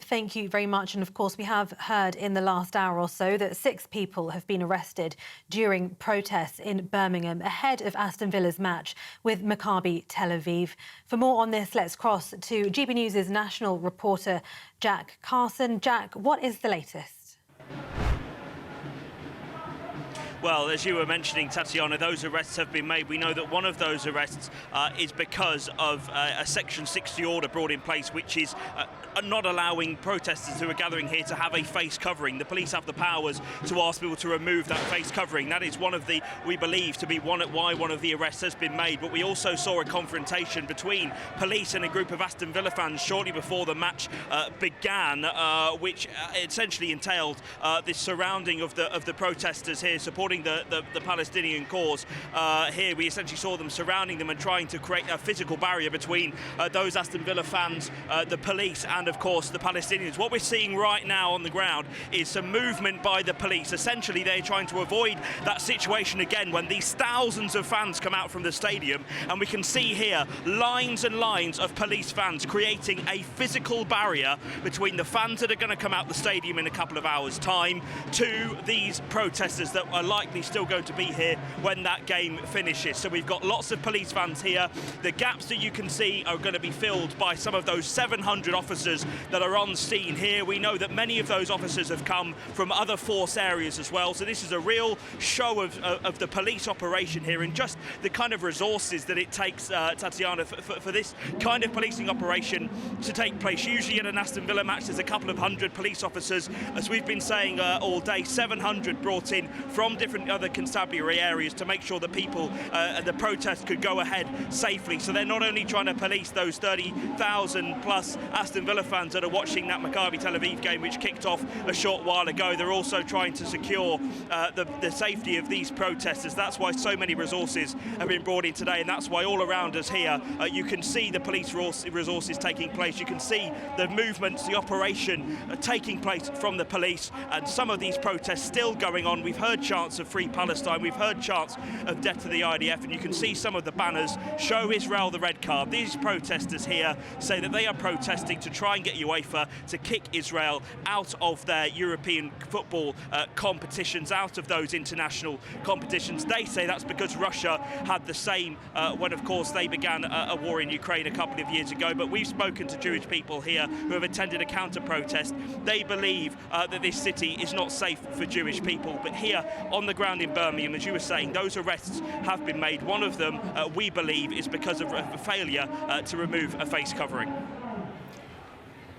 Thank you very much. And of course, we have heard in the last hour or so that 6 people have been arrested during protests in Birmingham ahead of Aston Villa's match with Maccabi Tel Aviv. For more on this, let's cross to GB News' national reporter Jack Carson. Jack, what is the latest? Well, as you were mentioning, Tatiana, those arrests have been made. We know that one of those arrests is because of a Section 60 order brought in place, which is not allowing protesters who are gathering here to have a face covering. The police have the powers to ask people to remove that face covering. That is one of the, we believe, to be why one of the arrests has been made. But we also saw a confrontation between police and a group of Aston Villa fans shortly before the match began, which essentially entailed this surrounding of the protesters here supporting the Palestinian cause. Here we essentially saw them surrounding them and trying to create a physical barrier between those Aston Villa fans, the police and of course the Palestinians. What we're seeing right now on the ground is some movement by the police. Essentially they're trying to avoid that situation again when these thousands of fans come out from the stadium, and we can see here lines and lines of police fans creating a physical barrier between the fans that are going to come out the stadium in a couple of hours time to these protesters that are likely still going to be here when that game finishes. So we've got lots of police vans here. The gaps that you can see are going to be filled by some of those 700 officers that are on scene here. We know that many of those officers have come from other force areas as well. So this is a real show of the police operation here and just the kind of resources that it takes, Tatiana, for this kind of policing operation to take place. Usually at an Aston Villa match there's a couple of hundred police officers. As we've been saying all day, 700 brought in from different other constabulary areas to make sure that people, the protests could go ahead safely. So they're not only trying to police those 30,000 plus Aston Villa fans that are watching that Maccabi Tel Aviv game, which kicked off a short while ago. They're also trying to secure the safety of these protesters. That's why so many resources have been brought in today, and that's why all around us here you can see the police resources taking place. You can see the movements, the operation taking place from the police, and some of these protests still going on. We've heard chants of Free Palestine, we've heard chants of death to the IDF, and you can see some of the banners, Show Israel the red card. These protesters here say that they are protesting to try and get UEFA to kick Israel out of their European football competitions, out of those international competitions. They say that's because Russia had the same when, of course, they began a war in Ukraine a couple of years ago. But we've spoken to Jewish people here who have attended a counter-protest. They believe that this city is not safe for Jewish people. But here on the ground in Birmingham, as you were saying, those arrests have been made. One of them, we believe, is because of a failure to remove a face covering.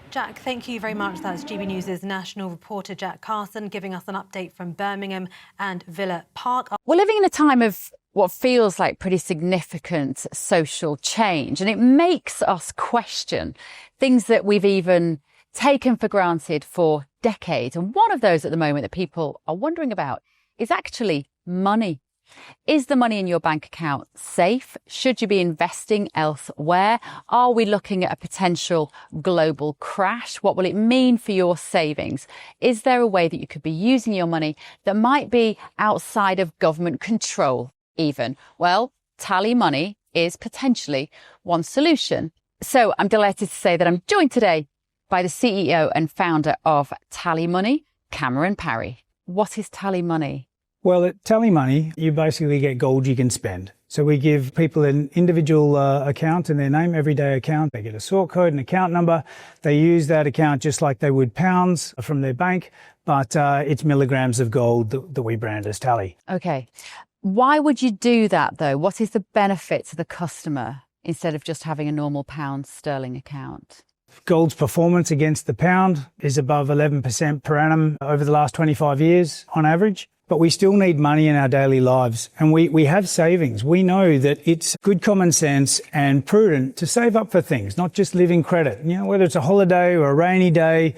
Jack, thank you very much. That's GB News' national reporter Jack Carson giving us an update from Birmingham and Villa Park. We're living in a time of what feels like pretty significant social change, and it makes us question things that we've even taken for granted for decades. And one of those at the moment that people are wondering about is actually money. Is the money in your bank account safe? Should you be investing elsewhere? Are we looking at a potential global crash? What will it mean for your savings? Is there a way that you could be using your money that might be outside of government control even? Well, Tally Money is potentially one solution. So I'm delighted to say that I'm joined today by the CEO and founder of Tally Money, Cameron Parry. What is Tally Money? Well, at Tally Money, you basically get gold you can spend. So we give people an individual account in their name, everyday account. They get a sort code, an account number. They use that account just like they would pounds from their bank, but it's milligrams of gold that we brand as Tally. Okay. Why would you do that, though? What is the benefit to the customer instead of just having a normal pound sterling account? Gold's performance against the pound is above 11% per annum over the last 25 years on average. But we still need money in our daily lives, and we have savings. We know that it's good common sense and prudent to save up for things, not just live in credit. You know, whether it's a holiday or a rainy day,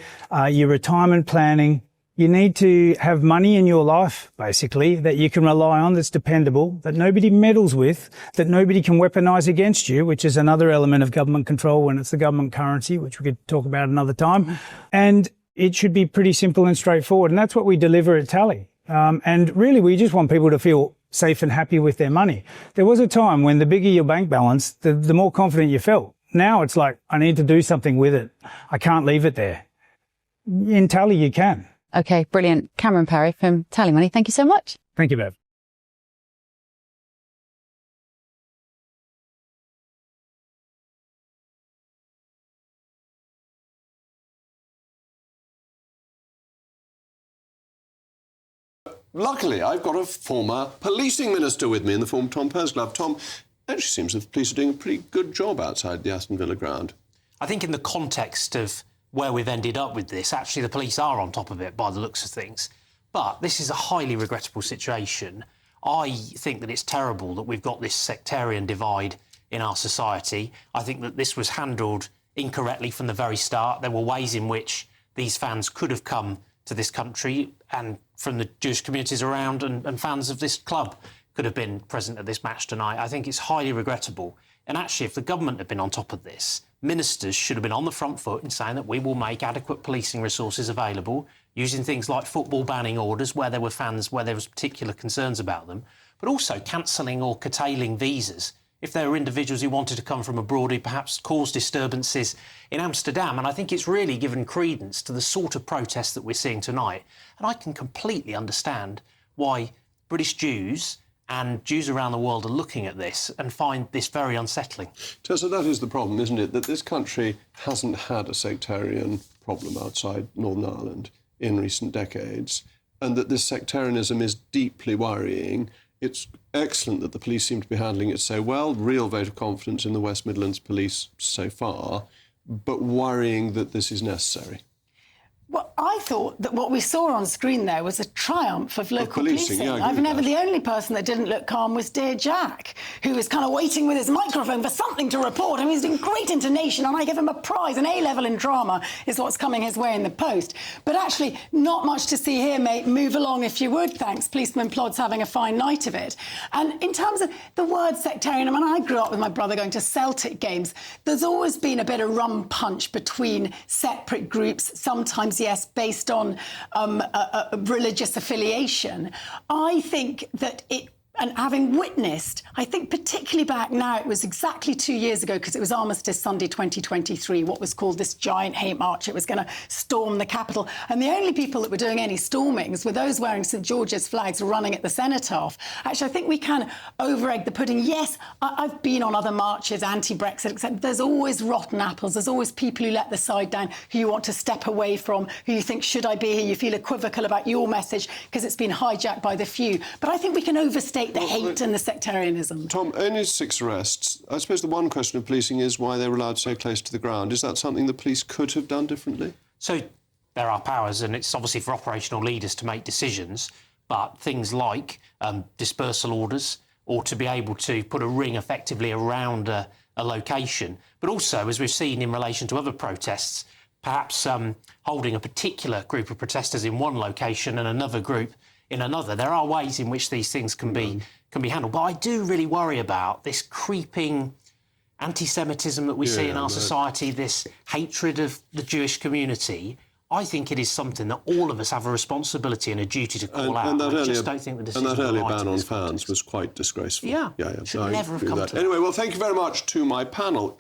your retirement planning, you need to have money in your life, basically, that you can rely on, that's dependable, that nobody meddles with, that nobody can weaponize against you, which is another element of government control when it's the government currency, which we could talk about another time. And it should be pretty simple and straightforward, and that's what we deliver at Tally. And really, we just want people to feel safe and happy with their money. There was a time when the bigger your bank balance, the more confident you felt. Now it's like, I need to do something with it. I can't leave it there. In Tally, you can. OK, brilliant. Cameron Parry from Tally Money, thank you so much. Thank you, Bev. Luckily, I've got a former policing minister with me in the form of Tom Pursglove. Tom, actually seems the police are doing a pretty good job outside the Aston Villa ground. I think in the context of where we've ended up with this, actually the police are on top of it by the looks of things. But this is a highly regrettable situation. I think that it's terrible that we've got this sectarian divide in our society. I think that this was handled incorrectly from the very start. There were ways in which these fans could have come to this country and from the Jewish communities around and fans of this club could have been present at this match tonight. I think it's highly regrettable. And actually, if the government had been on top of this, ministers should have been on the front foot in saying that we will make adequate policing resources available, using things like football banning orders where there were fans, where there was particular concerns about them, but also cancelling or curtailing visas if there were individuals who wanted to come from abroad who perhaps caused disturbances in Amsterdam. And I think it's really given credence to the sort of protests that we're seeing tonight. And I can completely understand why British Jews and Jews around the world are looking at this and find this very unsettling. Tessa, that is the problem, isn't it? That this country hasn't had a sectarian problem outside Northern Ireland in recent decades, and that this sectarianism is deeply worrying. It's excellent that the police seem to be handling it so well. Real vote of confidence in the West Midlands police so far, but worrying that this is necessary. Well, I thought that what we saw on screen there was a triumph of local policing. Yeah, I've never, the only person that didn't look calm was dear Jack, who was kind of waiting with his microphone for something to report. I mean, he's doing great intonation, and I give him a prize. An A-level in drama is what's coming his way in the post. But actually, not much to see here, mate. Move along if you would, thanks. Policeman Plod's having a fine night of it. And in terms of the word sectarian, I mean, I grew up with my brother going to Celtic games. There's always been a bit of rum punch between separate groups, sometimes, yes, based on a religious affiliation. I think that and having witnessed, I think particularly back now, it was exactly 2 years ago, because it was Armistice Sunday 2023, what was called this giant hate march. It was going to storm the Capitol. And the only people that were doing any stormings were those wearing St George's flags running at the Cenotaph. Actually, I think we can over-egg the pudding. Yes, I've been on other marches, anti-Brexit, except there's always rotten apples. There's always people who let the side down, who you want to step away from, who you think, should I be here? You feel equivocal about your message because it's been hijacked by the few. But I think we can overstate the hate and the sectarianism. Tom, only 6 arrests. I suppose the one question of policing is why they were allowed so close to the ground. Is that something the police could have done differently? So there are powers, and it's obviously for operational leaders to make decisions, but things like dispersal orders, or to be able to put a ring effectively around a location, but also, as we've seen in relation to other protests, perhaps holding a particular group of protesters in one location and another group in another. There are ways in which these things can be handled. But I do really worry about this creeping anti-Semitism that we see in our society, this hatred of the Jewish community. I think it is something that all of us have a responsibility and a duty to call out. And I just don't think the decision. And that earlier ban on fans was quite disgraceful. Yeah. Should never have come to that. Anyway, well, thank you very much to my panel.